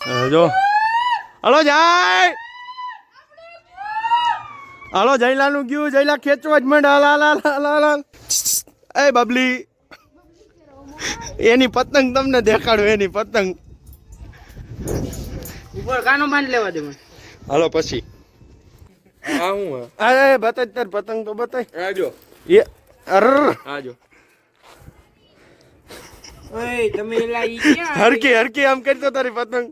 જો હલો જાય હલો જયલાનું ગયું જયલા ખેંચવા જ મંડ હાલ એ બબલી એની પતંગ તમને દેખાડું એની પતંગ ઉપર કાનો બાંધ લેવા દે મને હાલો પછી આ હું અરે બતાય તાર પતંગ તો બતાય આજો એ અર આજો ઓય તમે એલા ઈ ક્યાં હરકી હરકી આમ કરતો તારી પતંગ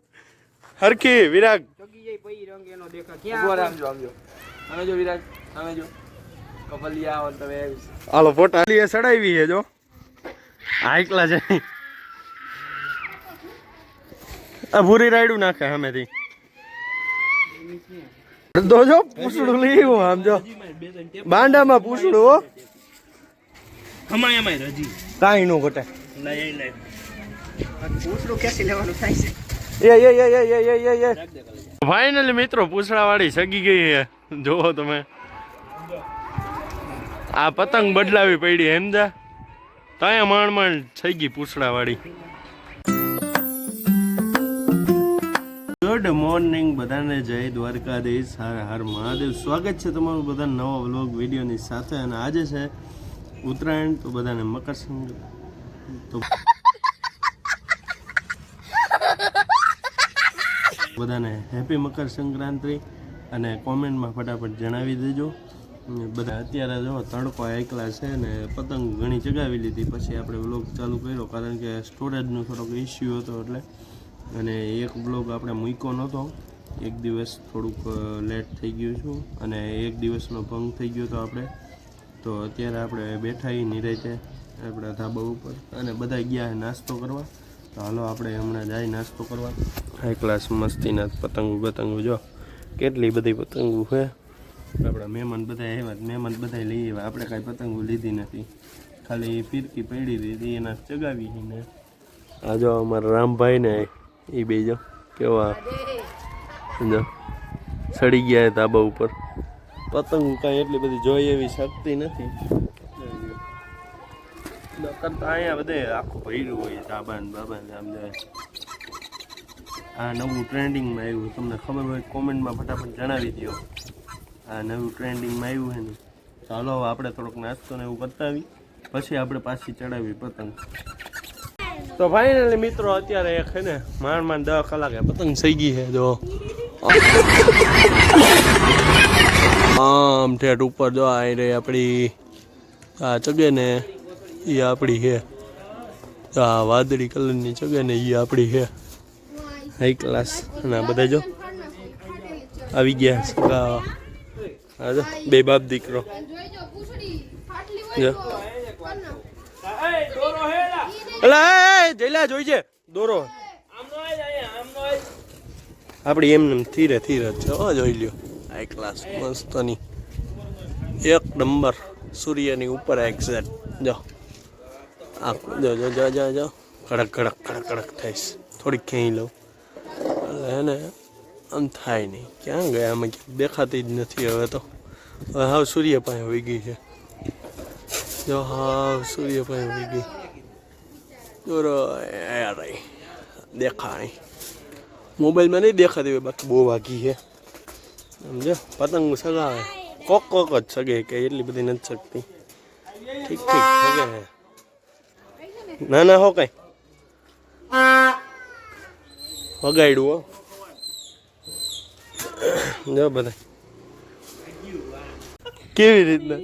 હરકી વિરાગ ચોકી જઈ પઈ રંગ એનો દેખા ઉપર ક્યાં આમ જો અમે જો વિરાજ અમે જો કપલિયા આવો તમે હાલો ફોટા લીએ સડાવી છે જો આઈકલા છે આ ભૂરી રાયડું નાખે સામેથી દો જો પૂછડું લીવું આમ જો બાંડામાં પૂછડું હો અમાય રજી કાંઈ નો ઘટે લઈ પૂછડું ખેંચી લેવાનું થાય છે એ ફાઇનલી મિત્રો પૂછડા વાળી સગી ગઈ છે જોવો તમે આ પતંગ બદલાવી પડી સમજા ત્યાં માંડ થઈ ગઈ પૂછડા વાળી ગુડ મોર્નિંગ બધાને જય દ્વારકાધીશ હર હર મહાદેવ સ્વાગત છે તમારું બધા નવા વ્લોગ વિડીયોની સાથે અને આજે છે ઉત્તરાયણ તો બધાને મકર સંક્રાંતિ તો બધાને હેપી મકર સંક્રાંતિ અને કોમેન્ટમાં ફટાફટ જણાવી દેજો બધા અત્યારે જો તડકો એકલા છે ને પતંગ ઘણી ચગાવી લીધી પછી આપણે વ્લોગ ચાલુ કર્યો કારણ કે સ્ટોરેજનો થોડોક ઇસ્યુ હતો એટલે અને એક બ્લોગ આપણે મૂક્યો નહોતો એક દિવસ થોડુંક લેટ થઈ ગયું છું અને એક દિવસનો ભંગ થઈ ગયો હતો આપણે તો અત્યારે આપણે બેઠા નિરાંતે આપણા ધાબા ઉપર અને બધા ગયા નાસ્તો કરવા તો હાલો આપણે હમણાં જાય નાસ્તો કરવા હાઈ ક્લાસ મસ્તીના પતંગો જો કેટલી બધી પતંગો છે આપણા મહેમાન બધા આવ્યા મહેમાન બધા લઈ આવ્યા આપણે કાંઈ પતંગો લીધી નથી ખાલી ફિરકી પડી હતી એના ચગાવી ને આ જો અમારા રામભાઈ ને એ બે જો કેવા જો સડી ગયા ધાબા ઉપર પતંગ કાંઈ એટલી બધી જોઈ એવી શક્તિ નથી કરતા અહીંયા બધે આખું ભર્યું હોય ધાબા ને બાબા ને આમ જાય આ નવું ટ્રેન્ડિંગમાં આવ્યું તમને ખબર હોય કોમેન્ટમાં ફટાફટ જણાવી દો આ નવું ટ્રેન્ડિંગમાં આવ્યું છે ને ચાલો હવે આપણે થોડોક નાસ્તો ને એવું કરતા આવી પછી આપણે પાછી ચડાવી પતંગ તો ફાઇનલી મિત્રો અત્યારે એક છે ને માંડ 10 કલાકે પતંગ થઈ ગઈ છે જો આમ ઠેઠ ઉપર જો આ રે આપણી આ ચગે ને એ આપણી છે આ વાદળી કલરની ચગે ને એ આપણી છે હાઈ ક્લાસ અને બધા જો આવી ગયા સગા હા જો બે બાપ દીકરો જો અલા જઈલા જોઈ છે દોરો આપડી એમને ધીરે ધીરે છે હો જોઈ લ્યો હાઈ ક્લાસ મસ્તની એક નંબર સૂર્યની ઉપર એક્ઝેક્ટ જો આ જો જો જો જો જો કડક કડક કડક કડક થઈશ થોડીક ખેંચી લઉં એટલે હે ને આમ થાય નહીં ક્યાં ગયા આમાં દેખાતી જ નથી હવે તો હવે હાવ સૂર્ય પાસે હોઈ ગઈ છે જો હાવ સૂર્ય પાસે હોઈ ગઈ દોરો યાર દેખાય મોબાઈલમાં નહીં દેખાતી હોય બાકી બહુ વાગી છે સમજો પતંગ સગાવે કોક જ સગે કે એટલી બધી નથી શકતી ઠીક સગે હે ના હો કઈ વગાડ્યું હો જો બધા કેવી રીતના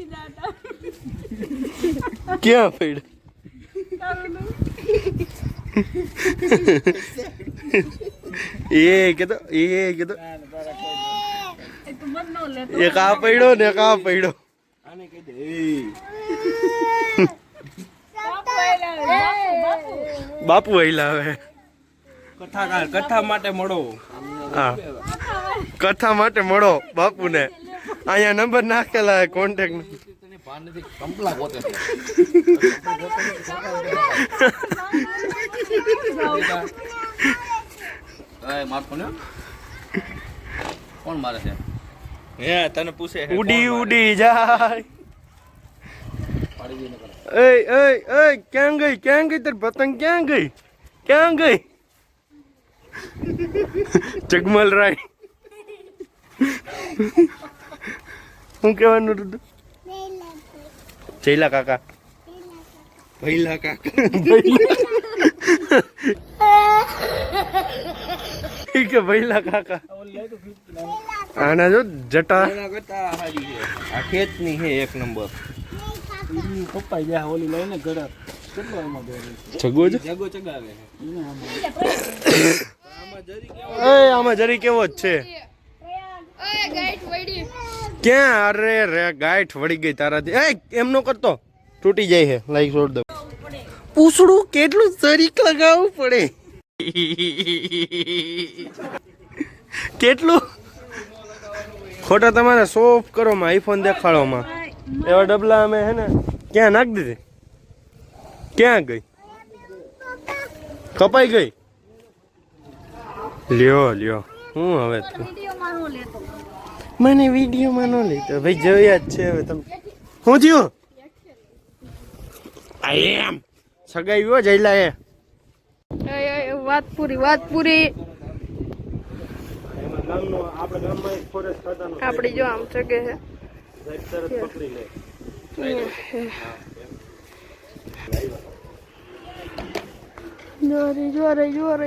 ક્યાં પડ એ કીધું એક આ પડ્યો ને એક આ પડ્યો બાપુ હલાવે કથા માટે મળો હા કથા માટે મળો બાપુને અહીંયા નંબર નાખેલા કોન્ટેક્ટ કંપલા ગોતે કોણ મારે છે હે તને પૂછે ઉડી જાય ક્યાં ગઈ તારી પતંગ ક્યાં ગઈ જગમલ રાય શું કહેવાનું હતું જયલા કાકા ભૈલા કાકા કે ભૈલા કાકા આના જો જટા આ ખેતની છે એક નંબર પપ્પાઈ જાય ઓલી લઈને ઘરે કેટલો એમાં જગો જ જગો ચગાવે આમાં જરી કેવો જ છે ક્યાં અરે રે ગાંઠ વળી ગઈ તારાથી એમ નો કરતો તૂટી જાય છે લાઈક છોડ દો પૂછડું કેટલું સરીક લગાવવું પડે કેટલું ખોટા તમારે સોફ કરો માં આઈફોન દેખાડો માં એવા ડબલા અમે હે ને ક્યાં નાખી દીધી ક્યાં ગઈ કપાઈ ગઈ લ્યો લ્યો હું હવે મને વિડીયોમાં ન લેતો ભાઈ જોયા જ છે હવે તમે શું થયું એમ સગાઈ ગયો જઈલા એ વાત પૂરી આપડી જો આમ સગે છે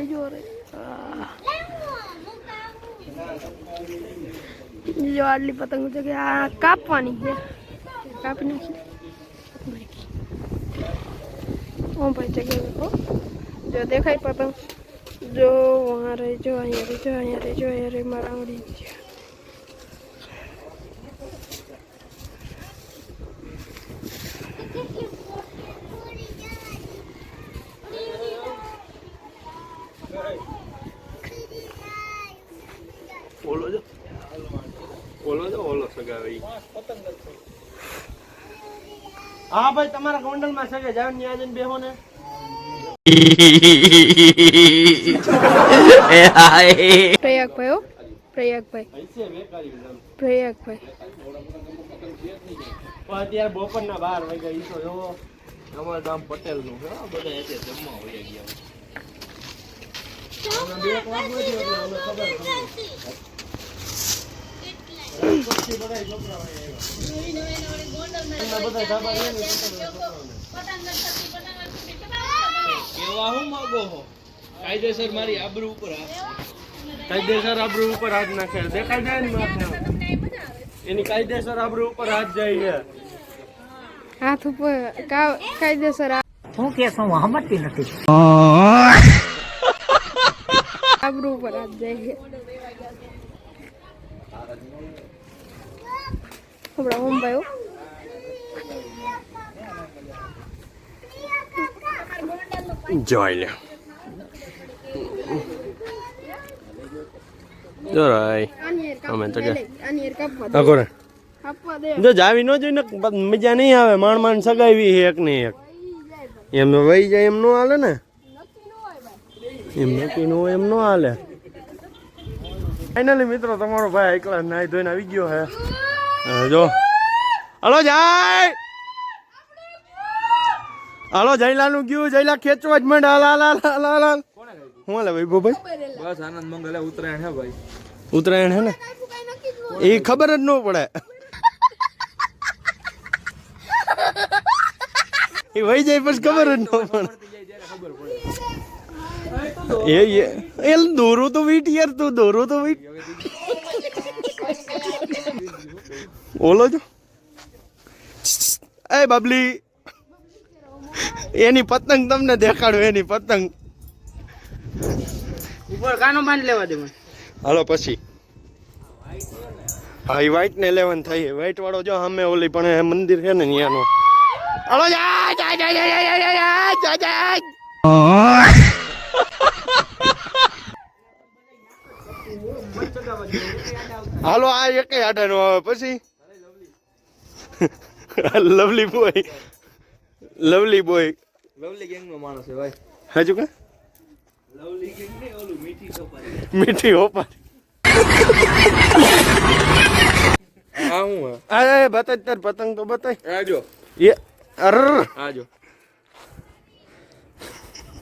જોરે જો આટલી પતંગ છે કે આ કાપવાની છે કાપી નાખી ઓ ભાઈ જગ્યા દેખો જો દેખાય પતંગ જો વહાં રહી જો અહીંયા રહી મારા આવડી છે ઓલો સગાવે હા ભાઈ તમારા ગોંડલ માં સગે જાવ ને આજે બેહો ને પ્રયાગભાઈ અત્યારે બપોરના 12 વાગ્યા ઈ તો જોવો અમારું ગામ પટેલ નું છે બધા એટલે જમવા હોય ગયા કેવા હું માંગો હો કાયદેસર મારી આબરૂ ઉપર કાયદેસર આબરૂ ઉપર હાથ નાખે દેખાય જાય ને માથે એની કાયદેસર આબરૂ ઉપર હાથ જાય છે હાથ ઉપર કાયદેસર હું કેસો હમતી નથી આબરૂ ઉપર હાથ જાય છે આપણા ઓમભાઈ જોઈ લે જોરાય અમે તો કે અગોરે જો જાવી ન જોઈને મજા નહીં આવે માંડ સગાવી એક ને એક એમ વહી જાય એમ નો હાલે ને એમ નક્કી નો એમ નો હાલે ફાઇનલી મિત્રો તમારો ભાઈ એકલા નાઈ ધોઈને આવી ગયો હે જો હાલો જાય હાલો જયલાનું ગયું જયલા ખેંચવા જ મંડ હાલ હું હાલે ભાઈ ભાઈ બસ આનંદ મંગલે ઉત્તરાયણ હે ભાઈ ઉત્તરાયણ હે ને એ ખબર જ ન પડે એ વહી જાય પછી ખબર જ ન પડે એ દોરો તો વીટ યાર તું દોરો તો વીટ ઓલો જો એ બબલી એની પતંગ તમને દેખાડું એની પતંગ ઉપર કાનો બાંધ લેવા દે મને હાલો પછી હા એ વ્હાઈટ ને 11 થઈ વ્હાઈટ વાળો જો સામે ઓલી પણ મંદિર છે ને ત્યાંનો હાલો હાલો આ એક આડા નો આવે પછી લવલી બોય લવલી ગેંગ નો માણસ છે ભાઈ હજુ કે લવલી ગેંગ ને ઓલું મીઠી હોપારી હા હું અરે બતાય તાર પતંગ તો બતાય આજો એ અર આજો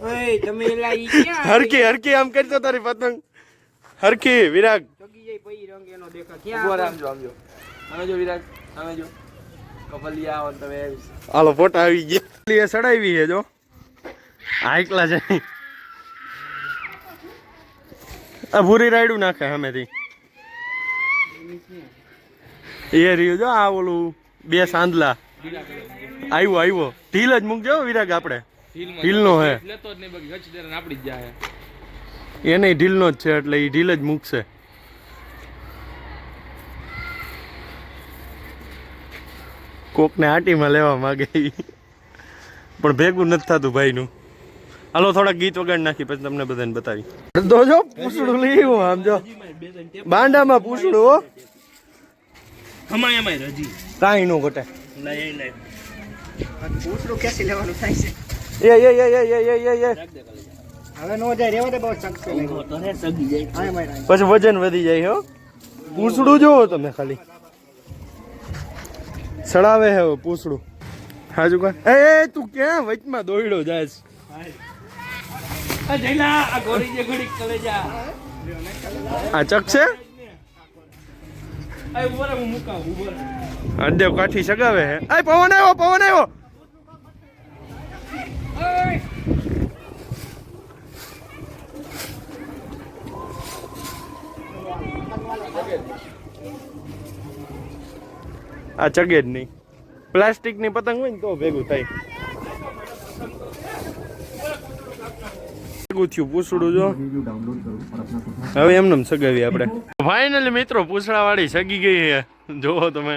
ઓય તમે એલા ઈ ક્યાં હરકી હરકી આમ કરતો તારી પતંગ હરકી વિરાગ ચગી જાય પઈ રંગ એનો દેખા ઉભો ક્યાં રહે, આમ જો સામે જો વિરાગ સામે જો કપલિયા આવો ને તમે હાલો ફોટા આવી ગયા એ સડાવી છે જો આ એકલા છે આ ભૂરી રાયડું નાખે સામેથી એ રહ્યું જો આ ઓલું બે સાંદલા આવ્યો ઢીલ જ મૂકજો વિરાગ આપણે ઢીલનો હે લેતો જ નહીં બાકી ગચ દેરાને આપડી જ જાય એને ઢીલનો જ છે એટલે એ ઢીલ જ મૂકશે કોકને આટીમાં લેવા માગે ઈ. પણ ભેગું નથી થતું ભાઈનું હાલો થોડા ગીત વગાડી નાખી પછી તમને બધાને બતાવી તો જો પૂછડું લઈ આમ જો બાંડામાં પૂછડું હો હમાયામાં રજી કાંઈ નો ઘટે લઈ લે પૂછડું કેસી લેવાનું થાય છે એ હવે નો જાય રેવા દે બહુ ચકસે લાગ્યો તો હે સગી જાય હા મારા પછી વજન વધી જાય હો પૂછડું જોવો તમે ખાલી સડાવે હે પૂછડું હાજુ કા એ તું ક્યાં વચમાં દોડ્યો જાય આ જઈલા આ ગોરી જે ઘડી કલે જા આ ચક છે આ ઉભો રે હું મુકા ઉભો રે અડદેવ કાઠી સગાવે હે એ પવન આવ્યો આ ચગે જ નહીં પ્લાસ્ટિક ની પતંગ હોય ને તો ભેગું થાય ભેગું થયું પૂછડું જો હવે એમને સગાવી આપણે ફાઇનલી મિત્રો પૂછડા વાળી સગી ગઈ છે જોવો તમે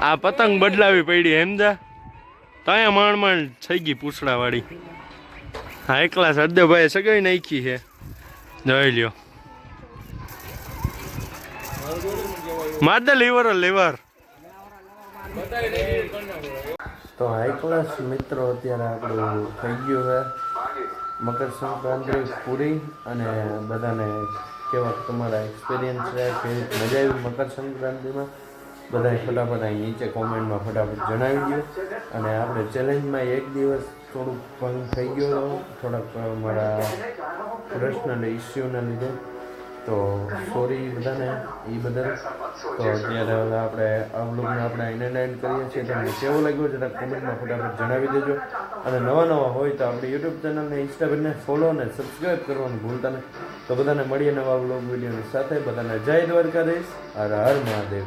આ પતંગ બદલાવી પડી સમજા ત્યાં માંડ થઈ ગઈ પૂછડા વાળી હા એકલા હરદેવભાઈ સગાઈ નાખી છે જોઈ લ્યો મારદે લીવર તો હાઈ ક્લાસ મિત્રો અત્યારે આપણું થઈ ગયું છે મકર સંક્રાંતિ પૂરી અને બધાને કેવા તમારા એક્સપિરિયન્સ રહ્યા કેવી મજા આવી મકર સંક્રાંતિમાં બધાએ ફટાફટ અહીં નીચે કોમેન્ટમાં ફટાફટ જણાવી દો અને આપણે ચેલેન્જમાં એક દિવસ થોડુંક ભંગ થઈ ગયો થોડાક મારા પર્સનલ ઇસ્યુના લીધે તો સોરી બધાને એ બદલ તો અત્યારે હવે આપણે આ વ્લોગને આપણે એન્ડ કરીએ છીએ તમને કેવો લાગ્યો જરા કોમેન્ટમાં ફટાફટ જણાવી દેજો અને નવા હોય તો આપણે યુટ્યુબ ચેનલને ઇન્સ્ટાગ્રામને ફોલો અને સબસ્ક્રાઈબ કરવાનું ભૂલતા નહીં તો બધાને મળીએ નવા વ્લોગ વિડીયોની સાથે બધાને જય દ્વારકાધીશ હર હર મહાદેવ.